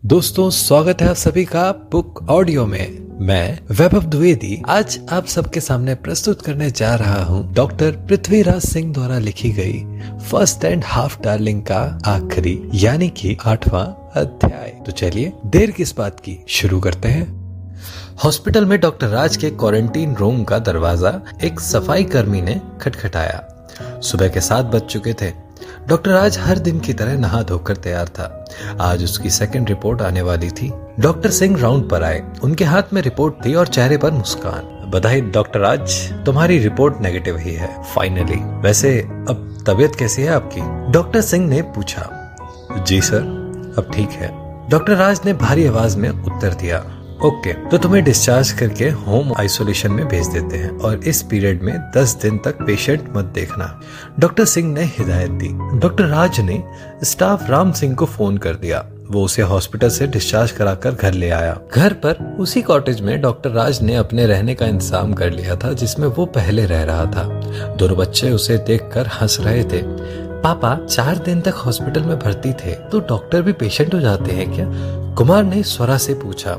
दोस्तों, स्वागत है आप सभी का बुक ऑडियो में। मैं वैभव द्विवेदी आज आप सबके सामने प्रस्तुत करने जा रहा हूँ डॉक्टर पृथ्वीराज सिंह द्वारा लिखी गई फर्स्ट एंड हाफ डार्लिंग का आखिरी यानी कि 8वां अध्याय। तो चलिए देर किस बात की, शुरू करते हैं। हॉस्पिटल में डॉक्टर राज के क्वारंटीन रूम का दरवाजा एक सफाई कर्मी ने खटखटाया। सुबह के 7 बज चुके थे। डॉक्टर राज हर दिन की तरह नहा धोकर तैयार था। आज उसकी सेकंड रिपोर्ट आने वाली थी। डॉक्टर सिंह राउंड पर आए। उनके हाथ में रिपोर्ट थी और चेहरे पर मुस्कान। बधाई डॉक्टर राज, तुम्हारी रिपोर्ट नेगेटिव ही है फाइनली। वैसे अब तबीयत कैसी है आपकी? डॉक्टर सिंह ने पूछा। जी सर, अब ठीक है, डॉक्टर राज ने भारी आवाज में उत्तर दिया। ओके, तो तुम्हें डिस्चार्ज करके होम आइसोलेशन में भेज देते हैं और इस पीरियड में 10 दिन तक पेशेंट मत देखना, डॉक्टर सिंह ने हिदायत दी। डॉक्टर राज ने स्टाफ राम सिंह को फोन कर दिया। वो उसे हॉस्पिटल से डिस्चार्ज कराकर घर ले आया। घर पर उसी कॉटेज में डॉक्टर राज ने अपने रहने का इंतजाम कर लिया था जिसमें वो पहले रह रहा था। दोनों बच्चे उसे देखकर हंस रहे थे। पापा 4 दिन तक हॉस्पिटल में भर्ती थे तो डॉक्टर भी पेशेंट हो जाते हैं क्या? कुमार ने स्वरा से पूछा।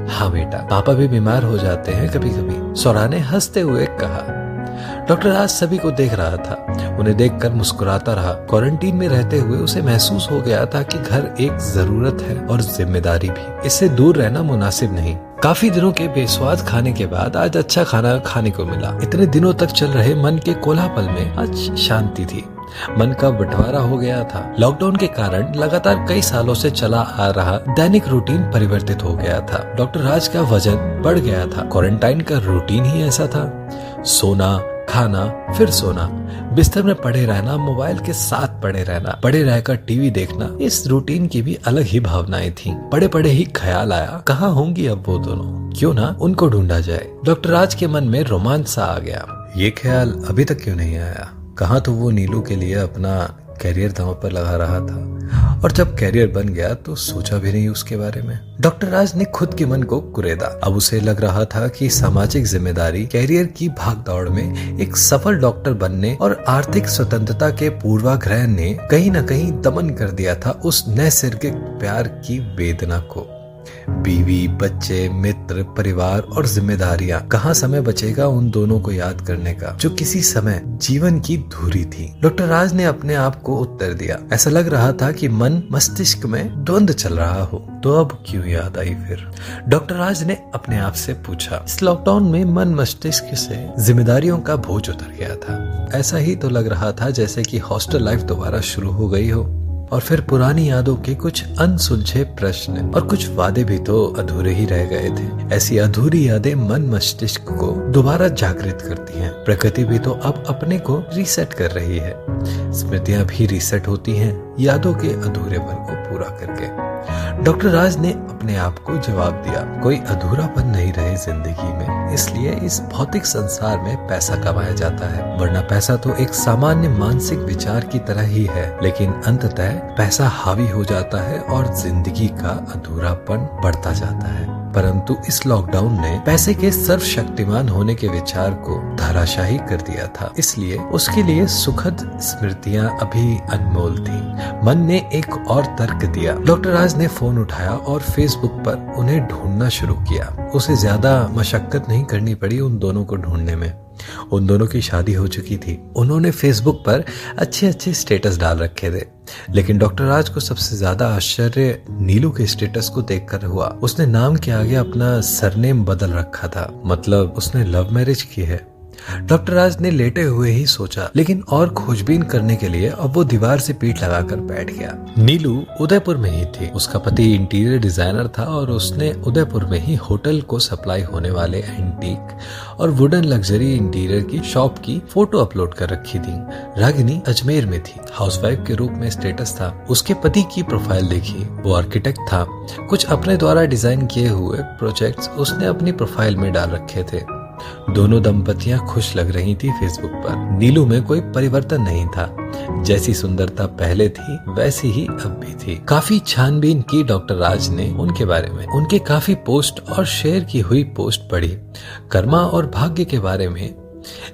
हाँ बेटा, पापा भी बीमार हो जाते हैं कभी कभी, स्वरा ने हंसते हुए कहा। डॉक्टर राज सभी को देख रहा था। उन्हें देखकर मुस्कुराता रहा। क्वारंटीन में रहते हुए उसे महसूस हो गया था कि घर एक जरूरत है और जिम्मेदारी भी। इससे दूर रहना मुनासिब नहीं। काफी दिनों के बेस्वाद खाने के बाद आज अच्छा खाना खाने को मिला। इतने दिनों तक चल रहे मन के कोलाहल में आज शांति थी। मन का बंटवारा हो गया था। लॉकडाउन के कारण लगातार कई सालों से चला आ रहा दैनिक रूटीन परिवर्तित हो गया था। डॉक्टर राज का वजन बढ़ गया था। क्वारंटाइन का रूटीन ही ऐसा था। सोना, खाना, फिर सोना, बिस्तर में पड़े रहना, मोबाइल के साथ पड़े रहना, पड़े रहकर टीवी देखना। इस रूटीन की भी अलग ही भावनाएं थीं। पड़े पड़े ही ख्याल आया, कहाँ होंगी अब वो दोनों? क्यों ना उनको ढूंढा जाए। डॉक्टर राज के मन में रोमांच सा आ गया। ये ख्याल अभी तक क्यों नहीं आया? कहाँ तो वो नीलू के लिए अपना कैरियर दांव पर लगा रहा था और जब कैरियर बन गया तो सोचा भी नहीं उसके बारे में। डॉक्टर राज ने खुद के मन को कुरेदा। अब उसे लग रहा था कि सामाजिक जिम्मेदारी, कैरियर की भागदौड़ में एक सफल डॉक्टर बनने और आर्थिक स्वतंत्रता के पूर्वाग्रह ने कहीं न कहीं दमन कर दिया था उस नैसर्गिक प्यार की वेदना को। बीवी, बच्चे, मित्र, परिवार और जिम्मेदारियां, कहाँ समय बचेगा उन दोनों को याद करने का जो किसी समय जीवन की धुरी थी? डॉक्टर राज ने अपने आप को उत्तर दिया। ऐसा लग रहा था कि मन मस्तिष्क में द्वंद्व चल रहा हो। तो अब क्यों याद आई फिर? डॉक्टर राज ने अपने आप से पूछा। इस लॉकडाउन में मन मस्तिष्क से जिम्मेदारियों का बोझ उतर गया था। ऐसा ही तो लग रहा था जैसे कि हॉस्टल लाइफ दोबारा शुरू हो गई हो और फिर पुरानी यादों के कुछ अनसुलझे प्रश्न और कुछ वादे भी तो अधूरे ही रह गए थे। ऐसी अधूरी यादें मन मस्तिष्क को दोबारा जागृत करती हैं। प्रकृति भी तो अब अपने को रीसेट कर रही है। स्मृतियां भी रीसेट होती हैं यादों के अधूरेपन को पूरा करके। डॉक्टर राज ने अपने आप को जवाब दिया, कोई अधूरापन नहीं रहे जिंदगी में, इसलिए इस भौतिक संसार में पैसा कमाया जाता है। वरना पैसा तो एक सामान्य मानसिक विचार की तरह ही है, लेकिन अंततः पैसा हावी हो जाता है और जिंदगी का अधूरापन बढ़ता जाता है। परंतु इस लॉकडाउन ने पैसे के सर्वशक्तिमान होने के विचार को धराशाही कर दिया था, इसलिए उसके लिए सुखद स्मृतियां अभी अनमोल थी। मन ने एक और तर्क दिया। डॉक्टर राज ने फोन उठाया और फेसबुक पर उन्हें ढूंढना शुरू किया। उसे ज्यादा मशक्कत नहीं करनी पड़ी उन दोनों को ढूंढने में। उन दोनों की शादी हो चुकी थी। उन्होंने फेसबुक पर अच्छे अच्छे स्टेटस डाल रखे थे, लेकिन डॉक्टर राज को सबसे ज्यादा आश्चर्य नीलू के स्टेटस को देखकर हुआ। उसने नाम के आगे अपना सरनेम बदल रखा था, मतलब उसने लव मैरिज की है। डॉक्टर राज ने लेटे हुए ही सोचा, लेकिन और खोजबीन करने के लिए अब वो दीवार से पीठ लगाकर बैठ गया। नीलू उदयपुर में ही थी। उसका पति इंटीरियर डिजाइनर था और उसने उदयपुर में ही होटल को सप्लाई होने वाले एंटीक और वुडन लग्जरी इंटीरियर की शॉप की फोटो अपलोड कर रखी थी। रागिनी अजमेर में थी। हाउसवाइफ के रूप में स्टेटस था। उसके पति की प्रोफाइल देखी, वो आर्किटेक्ट था। कुछ अपने द्वारा डिजाइन किए हुए प्रोजेक्ट्स उसने अपनी प्रोफाइल में डाल रखे थे। दोनों दंपतियां खुश लग रही थी फेसबुक पर। नीलू में कोई परिवर्तन नहीं था। जैसी सुंदरता पहले थी वैसी ही अब भी थी। काफी छानबीन की डॉक्टर राज ने उनके बारे में। उनके काफी पोस्ट और शेयर की हुई पोस्ट पढ़ी। कर्मा और भाग्य के बारे में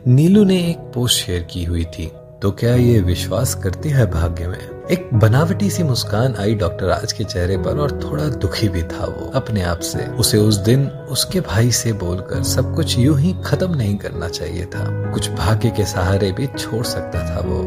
नीलू ने एक पोस्ट शेयर की हुई थी। तो क्या ये विश्वास करती है भाग्य में? एक बनावटी सी मुस्कान आई डॉक्टर राज के चेहरे पर और थोड़ा दुखी भी था वो अपने आप से। उसे उस दिन उसके भाई से बोलकर सब कुछ यूं ही खत्म नहीं करना चाहिए था। कुछ भाग्य के सहारे भी छोड़ सकता था वो।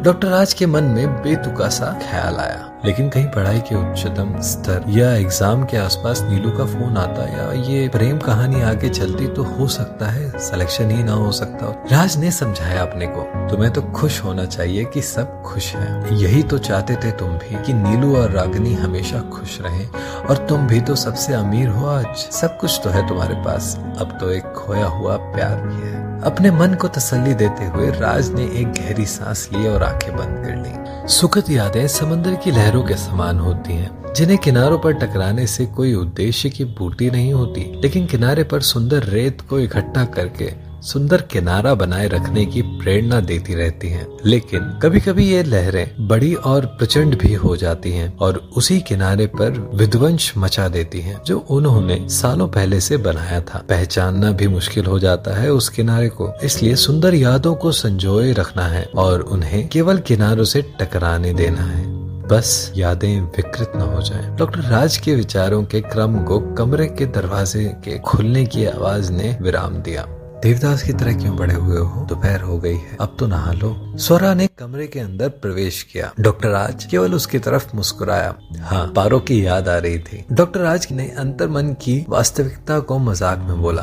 डॉक्टर राज के मन में बेतुका सा ख्याल आया, लेकिन कहीं पढ़ाई के उच्चतम स्तर या एग्जाम के आसपास नीलू का फोन आता या ये प्रेम कहानी आगे चलती तो हो सकता है सिलेक्शन ही ना हो सकता। राज ने समझाया अपने को, तुम्हें तो खुश होना चाहिए कि सब खुश हैं। यही तो चाहते थे तुम भी कि नीलू और रागिनी हमेशा खुश रहें, और तुम भी तो सबसे अमीर हो आज। सब कुछ तो है तुम्हारे पास, अब तो एक खोया हुआ प्यार भी है। अपने मन को तसल्ली देते हुए राज ने एक गहरी सांस ली और आंखें बंद कर ली। सुखद यादें समंदर की लहरों के समान होती हैं, जिन्हें किनारों पर टकराने से कोई उद्देश्य की पूर्ति नहीं होती, लेकिन किनारे पर सुंदर रेत को इकट्ठा करके सुंदर किनारा बनाए रखने की प्रेरणा देती रहती हैं। लेकिन कभी कभी ये लहरें बड़ी और प्रचंड भी हो जाती हैं और उसी किनारे पर विध्वंस मचा देती हैं जो उन्होंने सालों पहले से बनाया था। पहचानना भी मुश्किल हो जाता है उस किनारे को। इसलिए सुंदर यादों को संजोए रखना है और उन्हें केवल किनारों से टकराने देना है, बस यादें विकृत न हो जाएं। डॉक्टर राज के विचारों के क्रम को कमरे के दरवाजे के खुलने की आवाज ने विराम दिया। देवदास की तरह क्यों बड़े हुए हो? दोपहर हो गई है, अब तो नहा लो। स्वरा ने कमरे के अंदर प्रवेश किया। डॉक्टर राज केवल उसकी तरफ मुस्कुराया। हाँ, पारो की याद आ रही थी। डॉक्टर राज ने अंतर्मन की वास्तविकता को मजाक में बोला।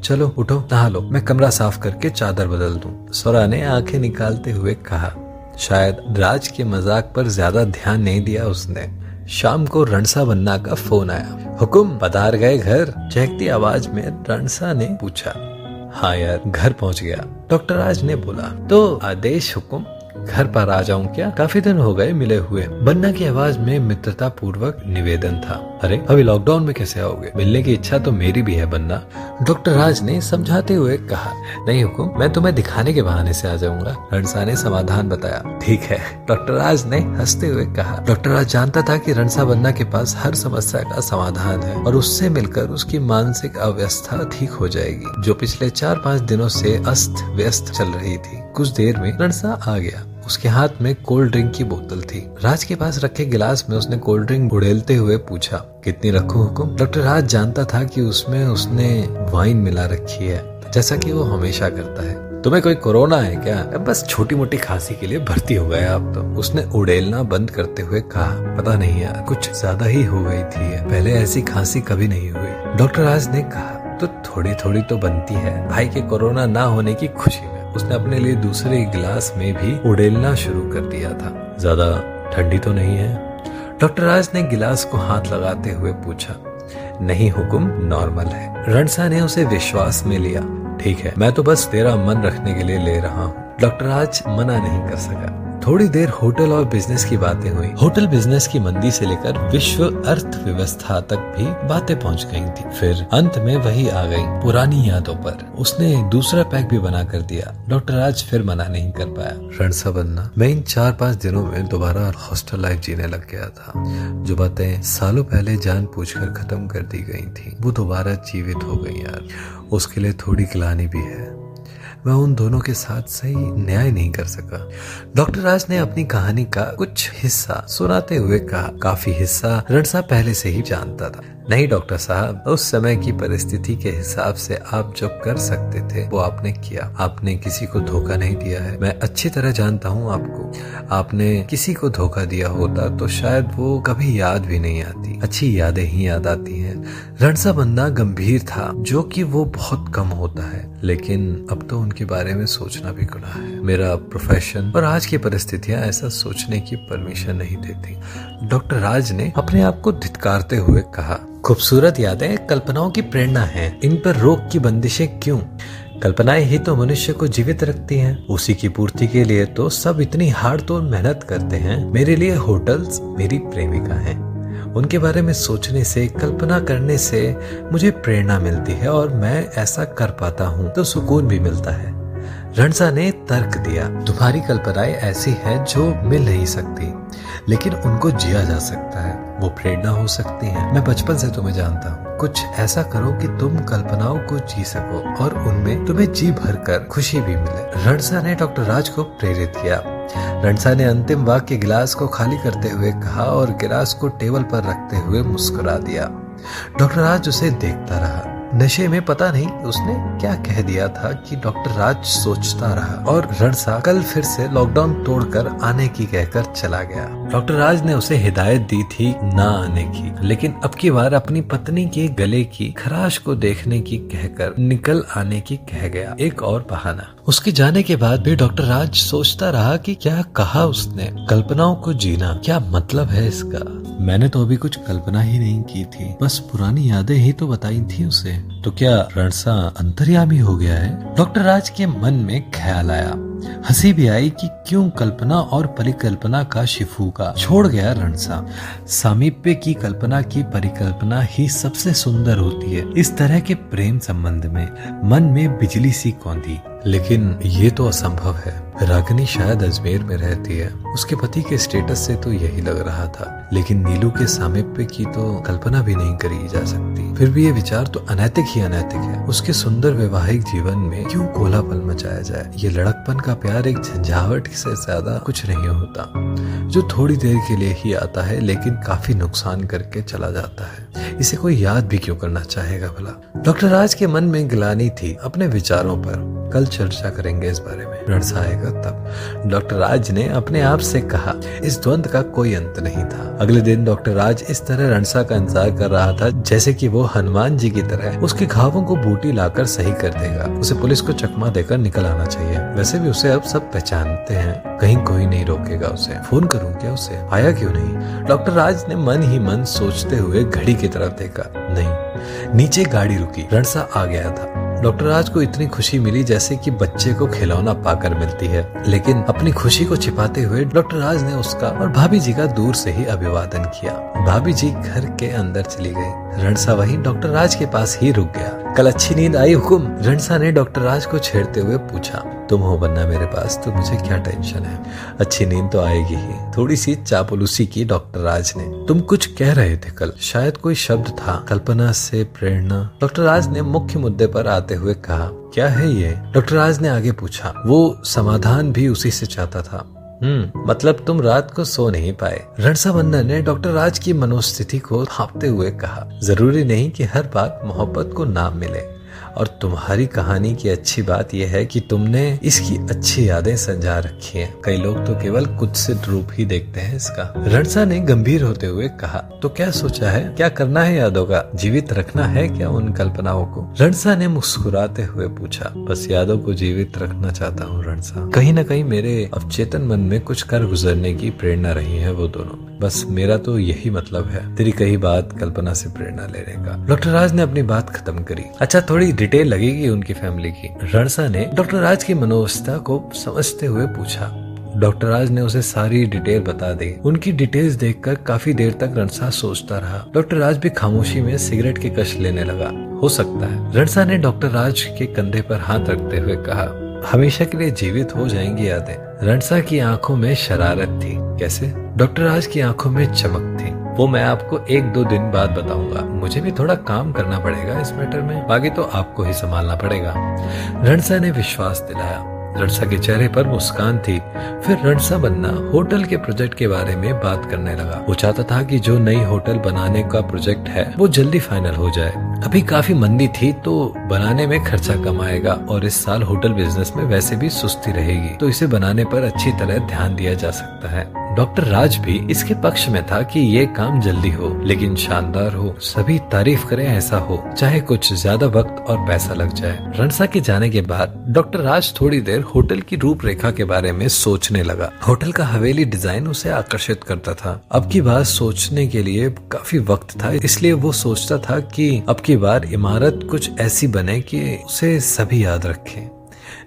चलो उठो, नहा लो, मैं कमरा साफ करके चादर बदल दूं। स्वरा ने आंखें निकालते हुए कहा। शायद राज के मजाक पर ज्यादा ध्यान नहीं दिया उसने। शाम को रणसा बन्ना का फोन आया। हुकुम, पधार गए घर? चहकती आवाज में रणसा ने पूछा। हाँ यार, घर पहुंच गया, डॉक्टर राज ने बोला। तो आदेश हुकुम, घर पर आ जाऊं क्या? काफी दिन हो गए मिले हुए। बन्ना की आवाज में मित्रता पूर्वक निवेदन था। अरे अभी लॉकडाउन में कैसे आओगे? मिलने की इच्छा तो मेरी भी है बन्ना, डॉक्टर राज ने समझाते हुए कहा। नहीं हुकुम, मैं तुम्हें दिखाने के बहाने से आ जाऊंगा, रणसा ने समाधान बताया। ठीक है, डॉक्टर राज ने हंसते हुए कहा। डॉक्टर राज जानता था कि रणसा बन्ना के पास हर समस्या का समाधान है और उससे मिलकर उसकी मानसिक अवस्था ठीक हो जाएगी, जो पिछले 4-5 दिनों से अस्त व्यस्त चल रही थी। कुछ देर में रणसा आ गया। उसके हाथ में कोल्ड ड्रिंक की बोतल थी। राज के पास रखे गिलास में उसने कोल्ड ड्रिंक उड़ेलते हुए पूछा, कितनी रखूं हुकुम? डॉक्टर राज जानता था कि उसमें उसने वाइन मिला रखी है, जैसा कि वो हमेशा करता है। तुम्हें कोई कोरोना है क्या? बस छोटी मोटी खांसी के लिए भर्ती हो गए आप तो, उसने उड़ेलना बंद करते हुए कहा। पता नहीं यार, कुछ ज्यादा ही हो गई थी, पहले ऐसी खांसी कभी नहीं हुई, डॉक्टर राज ने कहा। तो थोड़ी थोड़ी तो बनती है भाई के कोरोना ना होने की खुशी में। उसने अपने लिए दूसरे गिलास में भी उड़ेलना शुरू कर दिया था। ज्यादा ठंडी तो नहीं है? डॉक्टर राज ने गिलास को हाथ लगाते हुए पूछा। नहीं हुकुम, नॉर्मल है। रणसा ने उसे विश्वास में लिया। ठीक है, मैं तो बस तेरा मन रखने के लिए ले रहा हूँ। डॉक्टर राज मना नहीं कर सका। थोड़ी देर होटल और बिजनेस की बातें हुई। होटल बिजनेस की मंदी से लेकर विश्व अर्थव्यवस्था तक भी बातें पहुंच गई थी। फिर अंत में वही आ गई पुरानी यादों पर। उसने दूसरा पैक भी बना कर दिया। डॉक्टर राज फिर मना नहीं कर पाया। रणसा बन्ना, मैं इन 4-5 दिनों में दोबारा हॉस्टल लाइफ जीने लग गया था। जो बातें सालों पहले जान पूछकर खत्म कर दी गई थी, वो दोबारा जीवित हो गई यार। उसके लिए थोड़ी गिलानी भी है। मैं उन दोनों के साथ सही न्याय नहीं कर सका। डॉक्टर राज ने अपनी कहानी का कुछ हिस्सा सुनाते हुए कहा। काफी हिस्सा रणसा पहले से ही जानता था। नहीं डॉक्टर साहब, उस समय की परिस्थिति के हिसाब से आप जो कर सकते थे वो आपने किया। आपने किसी को धोखा नहीं दिया है। मैं अच्छी तरह जानता हूँ आपको। आपने किसी को धोखा दिया होता तो शायद वो कभी याद भी नहीं आती, अच्छी यादें ही याद आती हैं। रणसा बन्ना गंभीर था, जो कि वो बहुत कम होता है, लेकिन अब तो उनके बारे में सोचना भी गुनाह है। मेरा प्रोफेशन और आज की परिस्थितियां ऐसा सोचने की परमिशन नहीं देती, डॉक्टर राज ने अपने आप को धिक्कारते हुए कहा। खूबसूरत यादें कल्पनाओं की प्रेरणा हैं, इन पर रोक की बंदिशें क्यों? कल्पनाएं ही तो मनुष्य को जीवित रखती हैं। उसी की पूर्ति के लिए तो सब इतनी हार्ड तोड़ मेहनत करते हैं। मेरे लिए होटल्स मेरी प्रेमिका हैं। उनके बारे में सोचने से, कल्पना करने से मुझे प्रेरणा मिलती है और मैं ऐसा कर पाता हूँ तो सुकून भी मिलता है। रणसा ने तर्क दिया। तुम्हारी कल्पनाएं ऐसी हैं जो मिल नहीं सकती, लेकिन उनको जिया जा सकता है। वो प्रेरणा हो सकती है। मैं बचपन से तुम्हें जानता हूँ। कुछ ऐसा करो कि तुम कल्पनाओं को जी सको और उनमें तुम्हें जी भरकर खुशी भी मिले। रणसा ने डॉक्टर राज को प्रेरित किया। रणसा ने अंतिम वाक्य गिलास को खाली करते हुए कहा और गिलास को टेबल पर रखते हुए मुस्कुरा दिया। डॉक्टर राज उसे देखता रहा। नशे में पता नहीं उसने क्या कह दिया था कि डॉक्टर राज सोचता रहा और रणसा कल फिर से लॉकडाउन तोड़कर आने की कहकर चला गया। डॉक्टर राज ने उसे हिदायत दी थी ना आने की, लेकिन अब की बार अपनी पत्नी के गले की खराश को देखने की कहकर निकल आने की कह गया। एक और बहाना। उसके जाने के बाद भी डॉक्टर राज सोचता रहा कि क्या कहा उसने, कल्पनाओं को जीना क्या मतलब है इसका। मैंने तो अभी कुछ कल्पना ही नहीं की थी, बस पुरानी यादें ही तो बताई थी उसे। तो क्या रणसा अंतर्यामी हो गया है? डॉक्टर राज के मन में ख्याल आया। हंसी भी आई कि क्यों कल्पना और परिकल्पना का शिफूका छोड़ गया रणसा। सामीप्य की कल्पना की परिकल्पना ही सबसे सुंदर होती है। इस तरह के प्रेम संबंध में मन में बिजली सी कौंधी। लेकिन ये तो असंभव है। रागिनी शायद अजमेर में रहती है। उसके पति के स्टेटस से तो यही लग रहा था, लेकिन नीलू के सामीप्य की तो कल्पना भी नहीं करी जा सकती। फिर भी ये विचार तो अनैतिक ही अनैतिक है। उसके सुंदर वैवाहिक जीवन में क्यों कोलाहल मचाया जाए? ये लड़कपन का प्यार एक झंझावट से ज्यादा कुछ नहीं होता, जो थोड़ी देर के लिए ही आता है लेकिन काफी नुकसान करके चला जाता है। इसे कोई याद भी क्यों करना चाहेगा भला? डॉक्टर राज के मन में गिलानी थी अपने विचारों पर। कल चर्चा करेंगे इस बारे में, रणसा आएगा तब। डॉक्टर राज ने अपने आप से कहा। इस द्वंद का कोई अंत नहीं था। अगले दिन डॉक्टर राज इस तरह रणसा का इंतजार कर रहा था जैसे कि वो हनुमान जी की तरह उसके घावों को बूटी लाकर सही कर देगा। उसे पुलिस को चकमा देकर निकल आना चाहिए। वैसे भी उसे अब सब पहचानते हैं, कहीं कोई नहीं रोकेगा उसे। फोन करूं क्या उसे? आया क्यों नहीं? डॉक्टर राज ने मन ही मन सोचते हुए घड़ी की तरफ देखा। नहीं, नीचे गाड़ी रुकी। रणसा आ गया था। डॉक्टर राज को इतनी खुशी मिली जैसे कि बच्चे को खिलौना पाकर मिलती है, लेकिन अपनी खुशी को छिपाते हुए डॉक्टर राज ने उसका और भाभी जी का दूर से ही अभिवादन किया। भाभी जी घर के अंदर चली गई। रणसा वहीं डॉक्टर राज के पास ही रुक गया। कल अच्छी नींद आई हुकुम? रणसा ने डॉक्टर राज को छेड़ते हुए पूछा। तुम हो बन्ना मेरे पास तो मुझे क्या टेंशन है? अच्छी नींद तो आएगी ही। थोड़ी सी चापलूसी की डॉक्टर राज ने। तुम कुछ कह रहे थे कल, शायद कोई शब्द था, कल्पना से प्रेरणा। डॉक्टर राज ने मुख्य मुद्दे पर आते हुए कहा। क्या है ये? डॉक्टर राज ने आगे पूछा। वो समाधान भी उसी से चाहता था। मतलब तुम रात को सो नहीं पाए? रणसा बन्ना ने डॉक्टर राज की मनोस्थिति को भांपते हुए कहा। जरूरी नहीं कि हर बात मोहब्बत को नाम मिले, और तुम्हारी कहानी की अच्छी बात यह है कि तुमने इसकी अच्छी यादें संजा रखी हैं। कई लोग तो केवल कुत्सित रूप ही देखते हैं इसका। रणसा ने गंभीर होते हुए कहा। तो क्या सोचा है? क्या करना है यादों का? जीवित रखना है क्या उन कल्पनाओं को? रणसा ने मुस्कुराते हुए पूछा। बस यादों को जीवित रखना चाहता हूँ रणसा। कहीं न कहीं मेरे अवचेतन मन में कुछ कर गुजरने की प्रेरणा रही है वो दोनों। बस मेरा तो यही मतलब है, तेरी कही बात कल्पना से प्रेरणा लेने का। डॉक्टर राज ने अपनी बात खत्म करी। अच्छा, थोड़ी डिटेल लगेगी उनकी फैमिली की? रणसा ने डॉक्टर राज की मनोवस्था को समझते हुए पूछा। डॉक्टर राज ने उसे सारी डिटेल बता दी। उनकी डिटेल्स देखकर काफी देर तक रणसा सोचता रहा। डॉक्टर राज भी खामोशी में सिगरेट के कश लेने लगा। हो सकता है। रणसा ने डॉक्टर राज के कंधे पर हाथ रखते हुए कहा। हमेशा के लिए जीवित हो जाएंगी यादें। रणसा की आंखों में शरारत थी। कैसे? डॉक्टर राज की आंखों में चमक थी। वो मैं आपको 1-2 दिन बाद बताऊंगा। मुझे भी थोड़ा काम करना पड़ेगा इस मैटर में, बाकी तो आपको ही संभालना पड़ेगा। रणसा ने विश्वास दिलाया। रणसा के चेहरे पर मुस्कान थी। फिर रणसा बन्ना होटल के प्रोजेक्ट के बारे में बात करने लगा। वो चाहता था कि जो नई होटल बनाने का प्रोजेक्ट है वो जल्दी फाइनल हो जाए। अभी काफी मंदी थी तो बनाने में खर्चा कम आएगा, और इस साल होटल बिजनेस में वैसे भी सुस्ती रहेगी, तो इसे बनाने पर अच्छी तरह ध्यान दिया जा सकता है। डॉक्टर राज भी इसके पक्ष में था कि ये काम जल्दी हो, लेकिन शानदार हो, सभी तारीफ करें ऐसा हो, चाहे कुछ ज्यादा वक्त और पैसा लग जाए। रणसा के जाने के बाद डॉक्टर राज थोड़ी देर होटल की रूपरेखा के बारे में सोचने लगा। होटल का हवेली डिजाइन उसे आकर्षित करता था। अब की बार सोचने के लिए काफी वक्त था, इसलिए वो सोचता था कि अब की बार इमारत कुछ ऐसी बने कि उसे सभी याद रखें,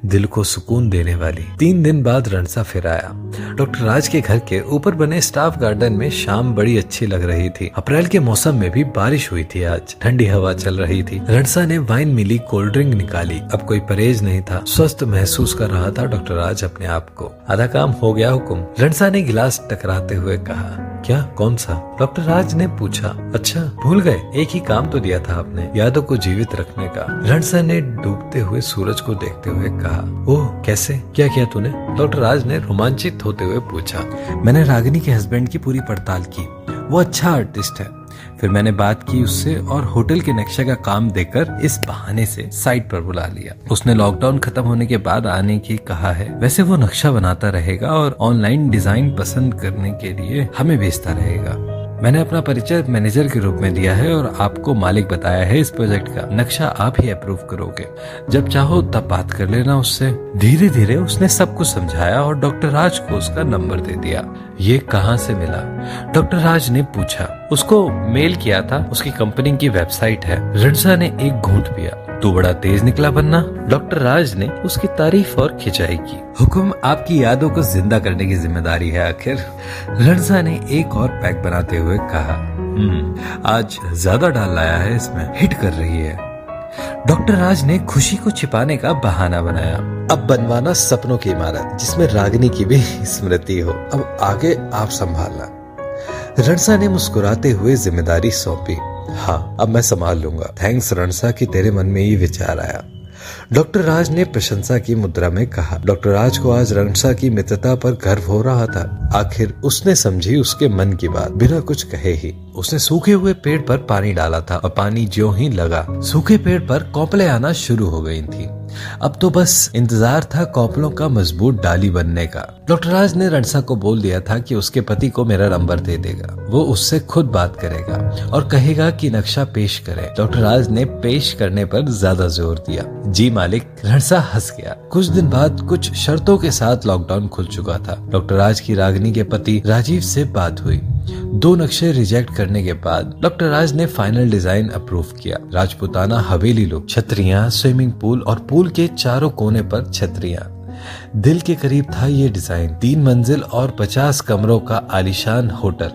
दिल को सुकून देने वाली। 3 दिन बाद रणसा फिर आया। डॉक्टर राज के घर के ऊपर बने स्टाफ गार्डन में शाम बड़ी अच्छी लग रही थी। अप्रैल के मौसम में भी बारिश हुई थी। आज ठंडी हवा चल रही थी। रणसा ने वाइन मिली, कोल्ड ड्रिंक निकाली। अब कोई परहेज नहीं था। स्वस्थ महसूस कर रहा था डॉक्टर राज अपने आप को। आधा काम हो गया हुकुम? रणसा ने गिलास टकराते हुए कहा। क्या? कौन सा? डॉक्टर राज ने पूछा। अच्छा, भूल गए? एक ही काम तो दिया था आपने, यादों को जीवित रखने का। रणसा ने डूबते हुए सूरज को देखते हुए कहा। कहा। ओह कैसे, क्या किया तूने? डॉक्टर राज ने रोमांचित होते हुए पूछा। मैंने रागिनी के हस्बैंड की पूरी पड़ताल की, वो अच्छा आर्टिस्ट है। फिर मैंने बात की उससे और होटल के नक्शे का काम देकर इस बहाने से साइट पर बुला लिया। उसने लॉकडाउन खत्म होने के बाद आने की कहा है। वैसे वो नक्शा बनाता रहेगा और ऑनलाइन डिजाइन पसंद करने के लिए हमें भेजता रहेगा। मैंने अपना परिचय मैनेजर के रूप में दिया है और आपको मालिक बताया है इस प्रोजेक्ट का। नक्शा आप ही अप्रूव करोगे, जब चाहो तब बात कर लेना उससे। धीरे धीरे उसने सब कुछ समझाया और डॉक्टर राज को उसका नंबर दे दिया। ये कहाँ से मिला? डॉक्टर राज ने पूछा। उसको मेल किया था, उसकी कंपनी की वेबसाइट है। रणसा ने एक घूंट पिया। तू बड़ा तेज निकला बन्ना। डॉक्टर राज ने उसकी तारीफ और खिंचाई की। हुक्म आपकी यादों को जिंदा करने की जिम्मेदारी है आखिर। रणसा ने एक और पैक बनाते हुए कहा। आज ज्यादा डाल लाया है इसमें, हिट कर रही है। डॉक्टर राज ने खुशी को छिपाने का बहाना बनाया। अब बनवाना सपनों की इमारत जिसमें रागिनी की भी स्मृति हो। अब आगे आप संभालना। रणसा ने मुस्कुराते हुए जिम्मेदारी सौंपी। हाँ, अब मैं संभाल लूंगा। थैंक्स रणसा कि तेरे मन में ये विचार आया। डॉक्टर राज ने प्रशंसा की मुद्रा में कहा। डॉक्टर राज को आज रणसा की मित्रता पर गर्व हो रहा था। आखिर उसने समझी उसके मन की बात बिना कुछ कहे ही। उसने सूखे हुए पेड़ पर पानी डाला था और पानी ज्यों ही लगा, सूखे पेड़ पर कोपले आना शुरू हो गई थी। अब तो बस इंतजार था कोपलों का मजबूत डाली बनने का। डॉक्टर राज ने रणसा को बोल दिया था कि उसके पति को मेरा नंबर दे देगा। वो उससे खुद बात करेगा और कहेगा कि नक्शा पेश करे। डॉक्टर राज ने पेश करने पर ज्यादा जोर दिया। जी मालिक। रणसा हंस गया। कुछ दिन बाद कुछ शर्तों के साथ लॉकडाउन खुल चुका था। डॉक्टर राज की रागिनी के पति राजीव से बात हुई। 2 नक्शे रिजेक्ट करने के बाद डॉक्टर राज ने फाइनल डिजाइन अप्रूव किया। राजपूताना हवेली लुक, छतरियां, स्विमिंग पूल और पूल के चारों कोने पर छतरियां। दिल के करीब था ये डिजाइन। 3 मंजिल और 50 कमरों का आलीशान होटल।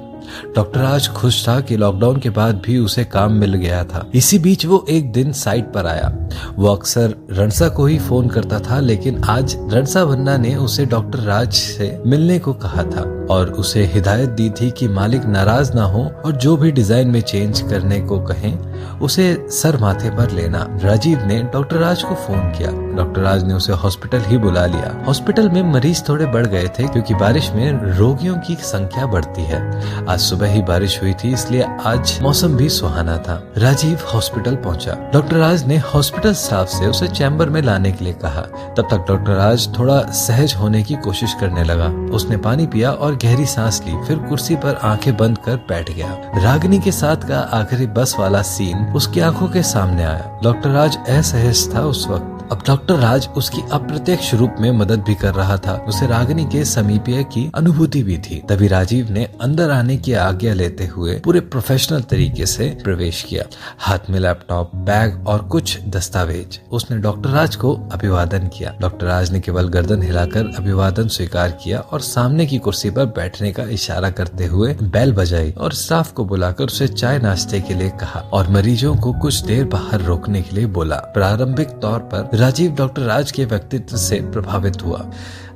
डॉक्टर राज खुश था कि लॉकडाउन के बाद भी उसे काम मिल गया था। इसी बीच वो एक दिन साइट पर आया। वो अक्सर रणसा को ही फोन करता था, लेकिन आज रणसा बन्ना ने उसे डॉक्टर राज से मिलने को कहा था और उसे हिदायत दी थी कि मालिक नाराज ना हो और जो भी डिजाइन में चेंज करने को कहें उसे सर माथे पर लेना। राजीव ने डॉक्टर राज को फोन किया। डॉक्टर राज ने उसे हॉस्पिटल ही बुला लिया। हॉस्पिटल में मरीज थोड़े बढ़ गए थे क्योंकि बारिश में रोगियों की संख्या बढ़ती है। आज सुबह ही बारिश हुई थी, इसलिए आज मौसम भी सुहाना था। राजीव हॉस्पिटल पहुंचा। डॉक्टर राज ने हॉस्पिटल स्टाफ से उसे चैम्बर में लाने के लिए कहा। तब तक डॉक्टर राज थोड़ा सहज होने की कोशिश करने लगा। उसने पानी पिया और गहरी सांस ली, फिर कुर्सी पर आंखें बंद कर बैठ गया। रागिनी के साथ का आखिरी बस वाला सीन उसकी आंखों के सामने आया। डॉक्टर राज असहज था उस वक्त। अब डॉक्टर राज उसकी अप्रत्यक्ष रूप में मदद भी कर रहा था। उसे रागिनी के समीपीय की अनुभूति भी थी। तभी राजीव ने अंदर आने की आज्ञा लेते हुए पूरे प्रोफेशनल तरीके से प्रवेश किया। हाथ में लैपटॉप, बैग और कुछ दस्तावेज। उसने डॉक्टर राज को अभिवादन किया। डॉक्टर राज ने केवल गर्दन हिलाकर अभिवादन स्वीकार किया और सामने की कुर्सी पर बैठने का इशारा करते हुए बेल बजाई और स्टाफ को बुलाकर उसे चाय नाश्ते के लिए कहा और मरीजों को कुछ देर बाहर रोकने के लिए बोला। प्रारंभिक तौर पर राजीव डॉक्टर राज के व्यक्तित्व से प्रभावित हुआ।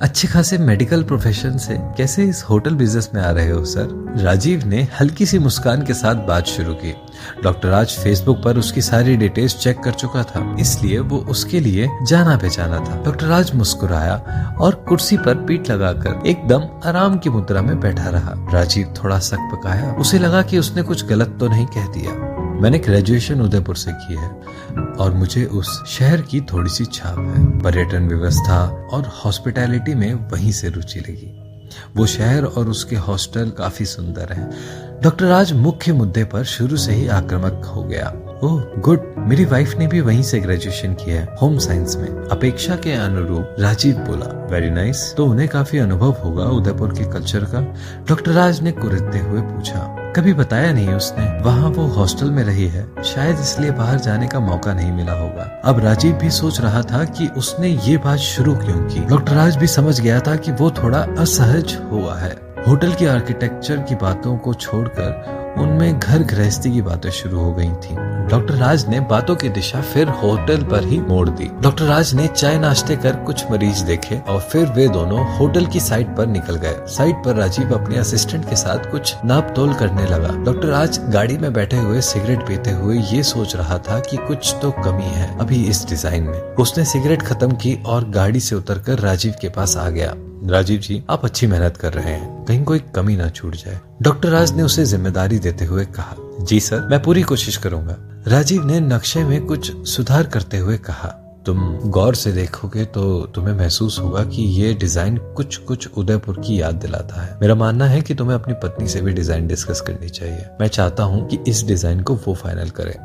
अच्छे खासे मेडिकल प्रोफेशन से कैसे इस होटल बिजनेस में आ रहे हो सर? राजीव ने हल्की सी मुस्कान के साथ बात शुरू की। डॉक्टर राज फेसबुक पर उसकी सारी डिटेल्स चेक कर चुका था, इसलिए वो उसके लिए जाना पहचाना था। डॉक्टर राज मुस्कुराया और कुर्सी पर पीठ लगाकर एकदम आराम की मुद्रा में बैठा रहा। राजीव थोड़ा सक पकाया। उसे लगा कि उसने कुछ गलत तो नहीं कह दिया। मैंने ग्रेजुएशन उदयपुर से की है और मुझे उस शहर की थोड़ी सी छाप है। पर्यटन व्यवस्था और हॉस्पिटैलिटी में वहीं से रुचि लगी। वो शहर और उसके हॉस्टल काफी सुंदर हैं। डॉक्टर राज मुख्य मुद्दे पर शुरू से ही आक्रामक हो गया। ओह गुड, मेरी वाइफ ने भी वहीं से ग्रेजुएशन किया है, होम साइंस में। अपेक्षा के अनुरूप राजीव बोला। वेरी नाइस, तो उन्हें काफी अनुभव होगा उदयपुर के कल्चर का? डॉक्टर राज ने कुरेदते हुए पूछा। कभी बताया नहीं उसने। वहाँ वो हॉस्टल में रही है, शायद इसलिए बाहर जाने का मौका नहीं मिला होगा। अब राजीव भी सोच रहा था कि उसने ये बात शुरू क्यों की। डॉक्टर राज भी समझ गया था कि वो थोड़ा असहज हुआ है। होटल की आर्किटेक्चर की बातों को छोड़कर उनमें घर गृहस्थी की बातें शुरू हो गई थी। डॉक्टर राज ने बातों की दिशा फिर होटल पर ही मोड़ दी। डॉक्टर राज ने चाय नाश्ते कर कुछ मरीज देखे और फिर वे दोनों होटल की साइट पर निकल गए। साइट पर राजीव अपने असिस्टेंट के साथ कुछ नाप तोल करने लगा। डॉक्टर राज गाड़ी में बैठे हुए सिगरेट पीते हुए ये सोच रहा था कि कुछ तो कमी है अभी इस डिजाइन में। उसने सिगरेट खत्म की और गाड़ी से उतरकर राजीव के पास आ गया। राजीव जी, आप अच्छी मेहनत कर रहे हैं, कहीं कोई कमी ना छूट जाए। डॉक्टर राज ने उसे जिम्मेदारी देते हुए कहा। जी सर, मैं पूरी कोशिश करूंगा। राजीव ने नक्शे में कुछ सुधार करते हुए कहा। तुम गौर से देखोगे तो तुम्हें महसूस होगा कि ये डिजाइन कुछ कुछ उदयपुर की याद दिलाता है। मेरा मानना है कि तुम्हें अपनी पत्नी से भी डिजाइन डिस्कस करनी चाहिए। मैं चाहता हूँ कि इस डिजाइन को वो फाइनल करे।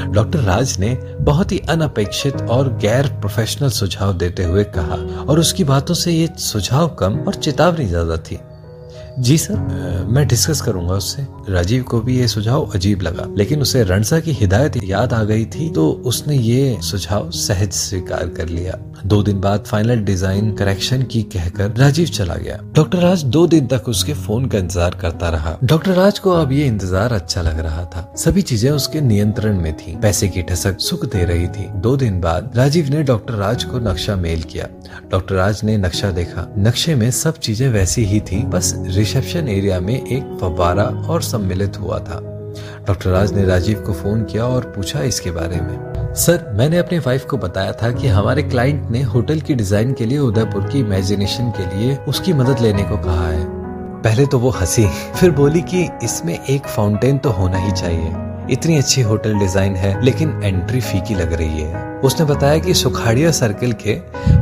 डॉक्टर राज ने बहुत ही अनअपेक्षित और गैर प्रोफेशनल सुझाव देते हुए कहा और उसकी बातों से ये सुझाव कम और चेतावनी ज्यादा थी। जी सर, मैं डिस्कस करूंगा उससे। राजीव को भी ये सुझाव अजीब लगा, लेकिन उसे रणसा की हिदायत याद आ गई थी तो उसने ये सुझाव सहज स्वीकार कर लिया। 2 दिन बाद फाइनल डिजाइन करेक्शन की कहकर राजीव चला गया। डॉक्टर राज 2 दिन तक उसके फोन का इंतजार करता रहा। डॉक्टर राज को अब ये इंतजार अच्छा लग रहा था। सभी चीजें उसके नियंत्रण में थी। पैसे की ठसक सुख दे रही थी। 2 दिन बाद राजीव ने डॉक्टर राज को नक्शा मेल किया। डॉक्टर राज ने नक्शा देखा। नक्शे में सब चीजें वैसी ही थी, बस रिसेप्शन एरिया में एक फव्वारा और सम्मिलित हुआ था। डॉक्टर राज ने राजीव को फोन किया और पूछा इसके बारे में। सर, मैंने अपनी वाइफ को बताया था कि हमारे क्लाइंट ने होटल की डिजाइन के लिए उदयपुर की इमेजिनेशन के लिए उसकी मदद लेने को कहा है। पहले तो वो हंसी, फिर बोली कि इसमें एक फाउंटेन तो होना ही चाहिए। इतनी अच्छी होटल डिजाइन है लेकिन एंट्री फीकी लग रही है। उसने बताया कि सुखाड़िया सर्किल के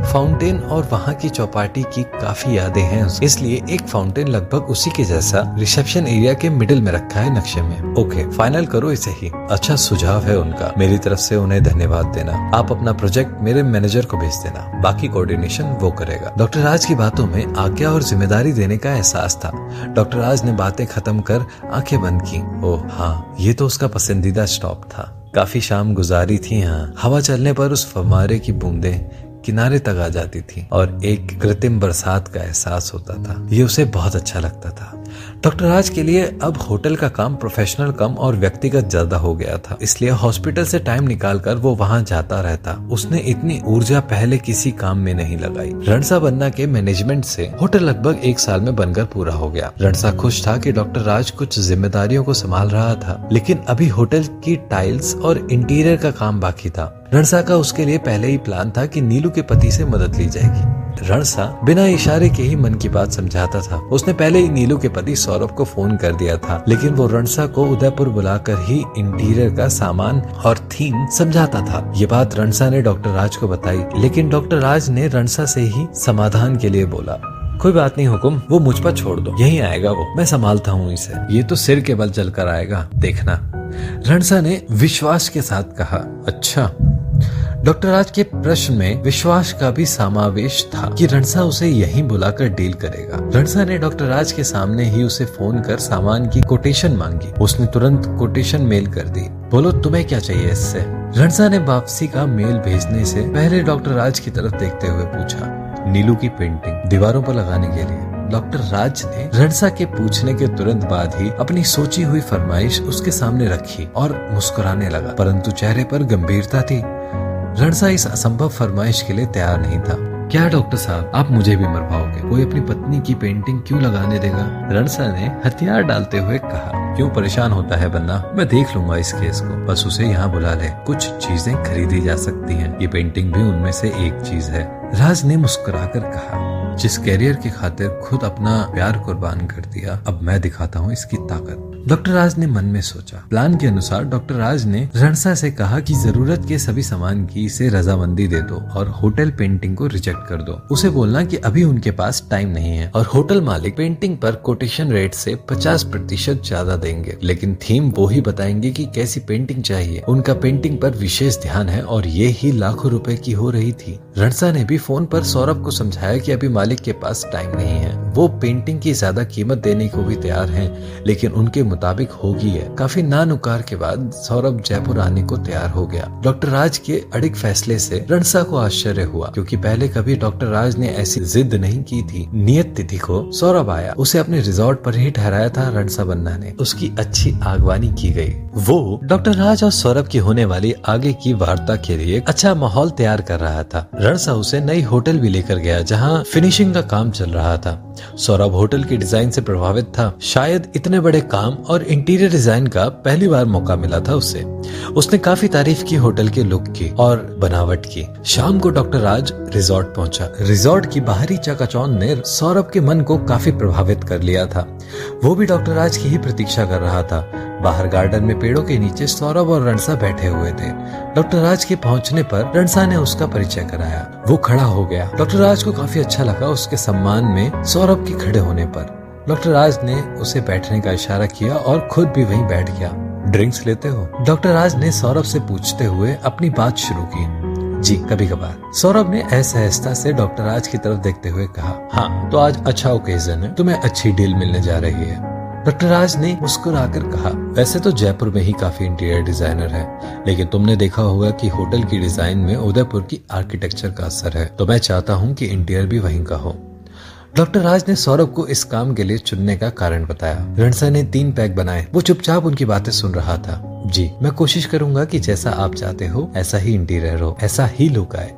फाउंटेन और वहाँ की चौपाटी की काफी यादें हैं, इसलिए एक फाउंटेन लगभग उसी के जैसा रिसेप्शन एरिया के मिडिल में रखा है नक्शे में। ओके, फाइनल करो इसे ही। अच्छा सुझाव है उनका, मेरी तरफ से उन्हें धन्यवाद देना। आप अपना प्रोजेक्ट मेरे मैनेजर को भेज देना, बाकी कोऑर्डिनेशन वो करेगा। डॉक्टर राज की बातों में आज्ञा और जिम्मेदारी देने का एहसास था। डॉक्टर राज ने बातें खत्म कर आंखें बंद की। ओह हाँ, ये तो उसका पसंदीदा स्टॉप था। काफी शाम गुजारी थी यहाँ। हवा चलने पर उस फव्वारे की बूंदें किनारे तक आ जाती थी और एक कृत्रिम बरसात का एहसास होता था। ये उसे बहुत अच्छा लगता था। डॉक्टर राज के लिए अब होटल का काम प्रोफेशनल कम और व्यक्तिगत ज्यादा हो गया था, इसलिए हॉस्पिटल से टाइम निकालकर वो वहां जाता रहता। उसने इतनी ऊर्जा पहले किसी काम में नहीं लगाई। रणसा बन्ना के मैनेजमेंट से होटल लगभग 1 साल में बनकर पूरा हो गया। रणसा खुश था कि डॉक्टर राज कुछ जिम्मेदारियों को संभाल रहा था, लेकिन अभी होटल की टाइल्स और इंटीरियर का काम बाकी था। रणसा का उसके लिए पहले ही प्लान था कि नीलू के पति से मदद ली जाएगी। रणसा बिना इशारे के ही मन की बात समझाता था। उसने पहले ही नीलू के पति सौरभ को फोन कर दिया था, लेकिन वो रणसा को उदयपुर बुलाकर ही इंटीरियर का सामान और थीम समझाता था। ये बात रणसा ने डॉक्टर राज को बताई, लेकिन डॉक्टर राज ने रणसा से ही समाधान के लिए बोला, कोई बात नहीं हुकुम, वो मुझ पर छोड़ दो, यहीं आएगा वो, मैं संभालता हूँ इसे, ये तो सिर के बल चलकर आएगा, देखना। रणसा ने विश्वास के साथ कहा। अच्छा। डॉक्टर राज के प्रश्न में विश्वास का भी समावेश था कि रणसा उसे यहीं बुलाकर डील करेगा। रणसा ने डॉक्टर राज के सामने ही उसे फोन कर सामान की कोटेशन मांगी। उसने तुरंत कोटेशन मेल कर दी। बोलो तुम्हें क्या चाहिए इससे? रणसा ने वापसी का मेल भेजने से पहले डॉक्टर राज की तरफ देखते हुए पूछा। नीलू की पेंटिंग दीवारों पर लगाने के लिए। डॉक्टर राज ने रणसा के पूछने के तुरंत बाद ही अपनी सोची हुई फरमाइश उसके सामने रखी और मुस्कुराने लगा, परंतु चेहरे पर गंभीरता थी। रणसा इस असंभव फरमाइश के लिए तैयार नहीं था। क्या डॉक्टर साहब, आप मुझे भी मरवाओगे? कोई अपनी पत्नी की पेंटिंग क्यों लगाने देगा? रणसा ने हथियार डालते हुए कहा। क्यों परेशान होता है बन्ना, मैं देख लूंगा इस केस को, बस उसे यहाँ बुला ले। कुछ चीजें खरीदी जा सकती हैं, ये पेंटिंग भी उनमें से एक चीज है। राज ने मुस्कुराकर कहा, जिस कैरियर की खातिर खुद अपना प्यार कुर्बान कर दिया, अब मैं दिखाता हूँ इसकी ताकत। डॉक्टर राज ने मन में सोचा। प्लान के अनुसार डॉक्टर राज ने रणसा से कहा कि जरूरत के सभी सामान की इसे रजामंदी दे दो और होटल पेंटिंग को रिजेक्ट कर दो। उसे बोलना कि अभी उनके पास टाइम नहीं है और होटल मालिक पेंटिंग पर कोटेशन रेट से 50% ज्यादा देंगे, लेकिन थीम वो ही बताएंगे कि कैसी पेंटिंग चाहिए। उनका पेंटिंग पर विशेष ध्यान है और ये ही लाखों रुपए की हो रही थी। रणसा ने भी फोन पर सौरभ को समझाया कि अभी मालिक के पास टाइम नहीं है, वो पेंटिंग की ज्यादा कीमत देने को भी तैयार हैं, लेकिन उनके मुताबिक होगी है। काफी नानुकार के बाद सौरभ जयपुर आने को तैयार हो गया। डॉक्टर राज के अड़िग फैसले से रणसा को आश्चर्य हुआ, क्योंकि पहले कभी डॉक्टर राज ने ऐसी जिद नहीं की थी। नियत तिथि को सौरभ आया, उसे अपने रिजॉर्ट पर ही ठहराया था रणसा बन्ना ने। उसकी अच्छी आगवानी की गई। वो डॉक्टर राज और सौरभ की होने वाली आगे की वार्ता के लिए अच्छा माहौल तैयार कर रहा था। रणसा उसे नई होटल भी लेकर गया, जहां फिनिशिंग का काम चल रहा था। सौरभ होटल के डिजाइन से प्रभावित था। शायद इतने बड़े काम और इंटीरियर डिजाइन का पहली बार मौका मिला था उसे। उसने काफी तारीफ की होटल के लुक की और बनावट की। शाम को डॉक्टर राज रिजॉर्ट पहुंचा। रिजॉर्ट की बाहरी चकाचौंध ने सौरभ के मन को काफी प्रभावित कर लिया था। वो भी डॉक्टर राज की ही प्रतीक्षा कर रहा था। बाहर गार्डन में पेड़ों के नीचे सौरभ और रणसा बैठे हुए थे। डॉक्टर राज के पहुंचने पर रणसा ने उसका परिचय कराया। वो खड़ा हो गया। डॉक्टर राज को काफी अच्छा लगा उसके सम्मान में सौरभ के खड़े होने पर। डॉक्टर राज ने उसे बैठने का इशारा किया और खुद भी वहीं बैठ गया। ड्रिंक्स लेते हो? डॉक्टर राज ने सौरभ से पूछते हुए अपनी बात शुरू की। जी, कभी कभार, सौरभ ने असहजता से डॉक्टर राज की तरफ देखते हुए कहा। हाँ, तो आज अच्छा ओकेजन है, तुम्हें अच्छी डील मिलने जा रही है। डॉक्टर राज ने मुस्कुराकर कहा, वैसे तो जयपुर में ही काफी इंटीरियर डिजाइनर है, लेकिन तुमने देखा होगा कि होटल की डिजाइन में उदयपुर की आर्किटेक्चर का असर है, तो मैं चाहता हूँ कि इंटीरियर भी वहीं का हो। डॉक्टर राज ने सौरभ को इस काम के लिए चुनने का कारण बताया। रणसा ने 3 पैक बनाए। वो चुपचाप उनकी बातें सुन रहा था। जी, मैं कोशिश करूंगा कि जैसा आप चाहते हो ऐसा ही इंटीरियर हो, ऐसा ही लुक आए।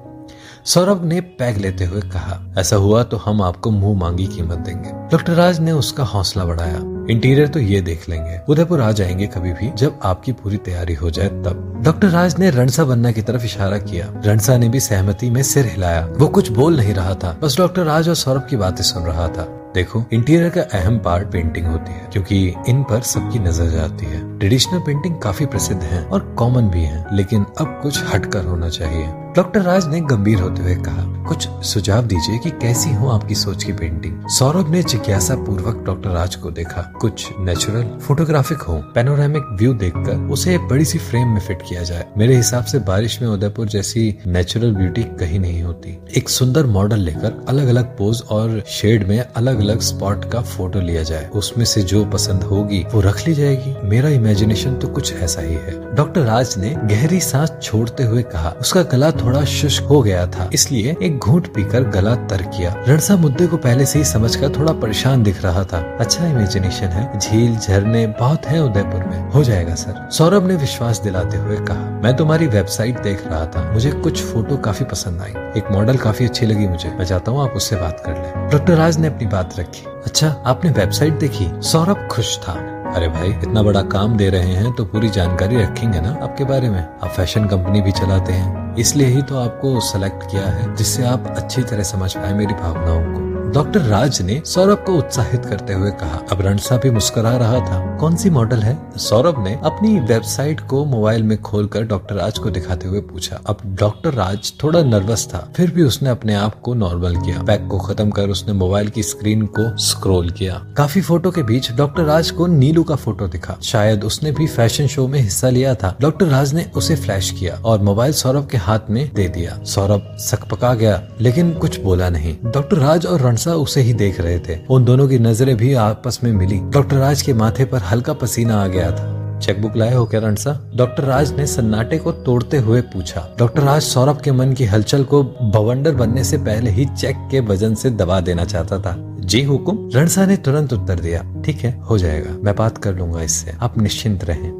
सौरभ ने पैग लेते हुए कहा, ऐसा हुआ तो हम आपको मुंह मांगी कीमत देंगे। डॉक्टर राज ने उसका हौसला बढ़ाया। इंटीरियर तो ये देख लेंगे, उदयपुर आ जाएंगे कभी भी जब आपकी पूरी तैयारी हो जाए तब। डॉक्टर राज ने रणसा बन्ना की तरफ इशारा किया। रणसा ने भी सहमति में सिर हिलाया। वो कुछ बोल नहीं रहा था, बस डॉक्टर राज और सौरभ की बातें सुन रहा था। देखो, इंटीरियर का अहम पार्ट पेंटिंग होती है, क्योंकि इन पर सबकी नजर जाती है। ट्रेडिशनल पेंटिंग काफी प्रसिद्ध है और कॉमन भी है, लेकिन अब कुछ हटकर होना चाहिए। डॉक्टर राज ने गंभीर होते हुए कहा, कुछ सुझाव दीजिए कि कैसी हो आपकी सोच की पेंटिंग। सौरभ ने जिज्ञासा पूर्वक डॉक्टर राज को देखा। कुछ नेचुरल, फोटोग्राफिक हो, पैनोरामिक व्यू देखकर उसे बड़ी सी फ्रेम में फिट किया जाए। मेरे हिसाब से बारिश में उदयपुर जैसी नेचुरल ब्यूटी कहीं नहीं होती। एक सुंदर मॉडल लेकर अलग अलग पोज और शेड में अलग अलग स्पॉट का फोटो लिया जाए। उसमें से जो पसंद होगी वो रख ली जाएगी। मेरा इमेजिनेशन तो कुछ ऐसा ही है। डॉक्टर राज ने गहरी सांस छोड़ते हुए कहा। उसका गला थोड़ा शुष्क हो गया था, इसलिए एक घूंट पीकर गला तर किया। रणसा मुद्दे को पहले से ही समझकर थोड़ा परेशान दिख रहा था। अच्छा इमेजिनेशन है, झील झरने बहुत है उदयपुर में, हो जाएगा सर। सौरभ ने विश्वास दिलाते हुए कहा, मैं तुम्हारी वेबसाइट देख रहा था, मुझे कुछ फोटो काफी पसंद आई। एक मॉडल काफी अच्छी लगी मुझे, मैं चाहता हूँ आप उससे बात कर लें। डॉक्टर राज ने अपनी बात रखी। अच्छा, आपने वेबसाइट देखी? सौरभ खुश था। अरे भाई, इतना बड़ा काम दे रहे हैं तो पूरी जानकारी रखेंगे ना आपके बारे में। आप फैशन कंपनी भी चलाते हैं, इसलिए ही तो आपको सेलेक्ट किया है, जिससे आप अच्छी तरह समझ पाए मेरी भावनाओं को। डॉक्टर राज ने सौरभ को उत्साहित करते हुए कहा। अब रणसा भी मुस्कुरा रहा था। कौन सी मॉडल है? सौरभ ने अपनी वेबसाइट को मोबाइल में खोलकर डॉक्टर राज को दिखाते हुए पूछा। अब डॉक्टर राज थोड़ा नर्वस था, फिर भी उसने अपने आप को नॉर्मल किया। पैक को खत्म कर उसने मोबाइल की स्क्रीन को स्क्रॉल किया। काफी फोटो के बीच डॉक्टर राज को नीलू का फोटो दिखा। शायद उसने भी फैशन शो में हिस्सा लिया था। डॉक्टर राज ने उसे फ्लैश किया और मोबाइल सौरभ के हाथ में दे दिया। सौरभ सकपका गया, लेकिन कुछ बोला नहीं। डॉक्टर राज और रणसा उसे ही देख रहे थे। उन दोनों की नजरें भी आपस में मिली। डॉक्टर राज के माथे पर हल्का पसीना आ गया था। चेकबुक लाए हो क्या रणसा? डॉक्टर राज ने सन्नाटे को तोड़ते हुए पूछा। डॉक्टर राज सौरभ के मन की हलचल को बवंडर बनने से पहले ही चेक के वजन से दबा देना चाहता था। जी हुकुम। रणसा ने तुरंत उत्तर दिया। ठीक है, हो जाएगा, मैं बात कर लूंगा इससे, आप निश्चिंत रहें।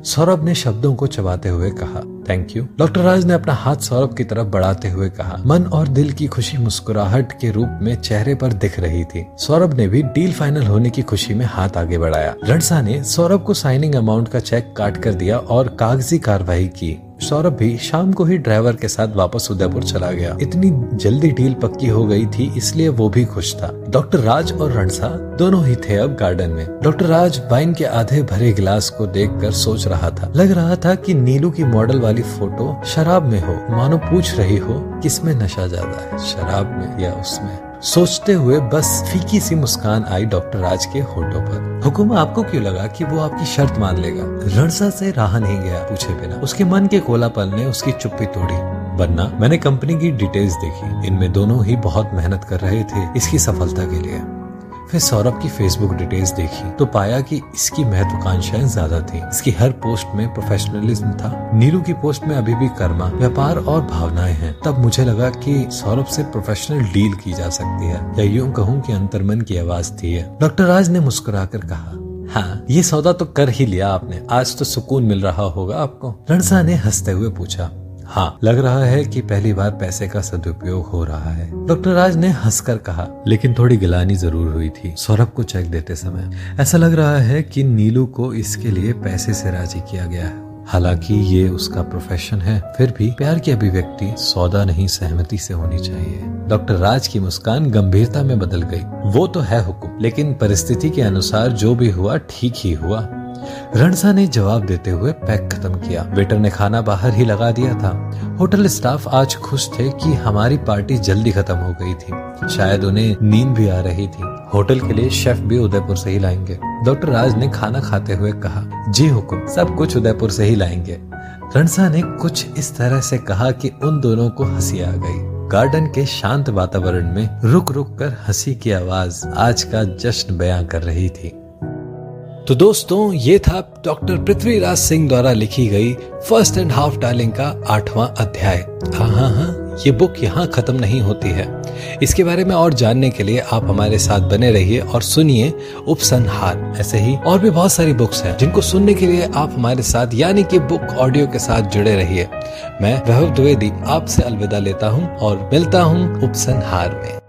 सौरभ ने शब्दों को चबाते हुए कहा, थैंक यू। डॉक्टर राज ने अपना हाथ सौरभ की तरफ बढ़ाते हुए कहा। मन और दिल की खुशी मुस्कुराहट के रूप में चेहरे पर दिख रही थी। सौरभ ने भी डील फाइनल होने की खुशी में हाथ आगे बढ़ाया। रणसा ने सौरभ को साइनिंग अमाउंट का चेक काट कर दिया और कागजी कार्रवाई की। सौरभ भी शाम को ही ड्राइवर के साथ वापस उदयपुर चला गया। इतनी जल्दी डील पक्की हो गई थी, इसलिए वो भी खुश था। डॉक्टर राज और रणसा दोनों ही थे अब गार्डन में। डॉक्टर राज वाइन के आधे भरे गिलास को देखकर सोच रहा था। लग रहा था कि नीलू की मॉडल वाली फोटो शराब में हो, मानो पूछ रही हो किसमें नशा ज्यादा है, शराब में या उसमें। सोचते हुए बस फीकी सी मुस्कान आई डॉक्टर राज के होठों पर। हुकुम, आपको क्यों लगा कि वो आपकी शर्त मान लेगा? रणसा से रहा नहीं गया पूछे बिना। उसके मन के कोलापन ने उसकी चुप्पी तोड़ी। वरना मैंने कंपनी की डिटेल्स देखी, इनमें दोनों ही बहुत मेहनत कर रहे थे इसकी सफलता के लिए। फिर सौरभ की फेसबुक डिटेल्स देखी तो पाया कि इसकी महत्वाकांक्षाएं ज्यादा थी। इसकी हर पोस्ट में प्रोफेशनलिज्म था। नीलू की पोस्ट में अभी भी कर्मा, व्यापार और भावनाएं हैं। तब मुझे लगा कि सौरभ से प्रोफेशनल डील की जा सकती है, या यूं कहूं कि अंतर्मन की आवाज थी है। डॉक्टर राज ने मुस्कुराकर कहा, हाँ, ये सौदा तो कर ही लिया आपने, आज तो सुकून मिल रहा होगा आपको। रणसा ने हंसते हुए पूछा, हाँ, लग रहा है कि पहली बार पैसे का सदुपयोग हो रहा है। डॉक्टर राज ने हंसकर कहा, लेकिन थोड़ी गिलानी जरूर हुई थी सौरभ को चेक देते समय। ऐसा लग रहा है कि नीलू को इसके लिए पैसे से राजी किया गया है। हालांकि ये उसका प्रोफेशन है, फिर भी प्यार की अभिव्यक्ति सौदा नहीं सहमति से होनी चाहिए। डॉक्टर राज की मुस्कान गंभीरता में बदल गई। वो तो है हुक्म, लेकिन परिस्थिति के अनुसार जो भी हुआ ठीक ही हुआ। रणसा ने जवाब देते हुए पैक खत्म किया। वेटर ने खाना बाहर ही लगा दिया था। होटल स्टाफ आज खुश थे कि हमारी पार्टी जल्दी खत्म हो गई थी। शायद उन्हें नींद भी आ रही थी। होटल के लिए शेफ भी उदयपुर से ही लाएंगे। डॉक्टर राज ने खाना खाते हुए कहा, जी हुकुम, सब कुछ उदयपुर से ही लाएंगे। रणसा ने कुछ इस तरह से कहा कि उन दोनों को हंसी आ गई। गार्डन के शांत वातावरण में रुक रुक कर हंसी की आवाज आज का जश्न बयां कर रही थी। तो दोस्तों, ये था डॉक्टर पृथ्वीराज सिंह द्वारा लिखी गई फर्स्ट एंड हाफ डार्लिंग का 8वां अध्याय। हाँ, ये बुक यहाँ खत्म नहीं होती है। इसके बारे में और जानने के लिए आप हमारे साथ बने रहिए और सुनिए उपसंहार। ऐसे ही और भी बहुत सारी बुक्स हैं जिनको सुनने के लिए आप हमारे साथ यानी कि बुक ऑडियो के साथ जुड़े रहिए। मैं वैभव द्विवेदी आपसे अलविदा लेता हूँ और मिलता हूँ उपसंहार में।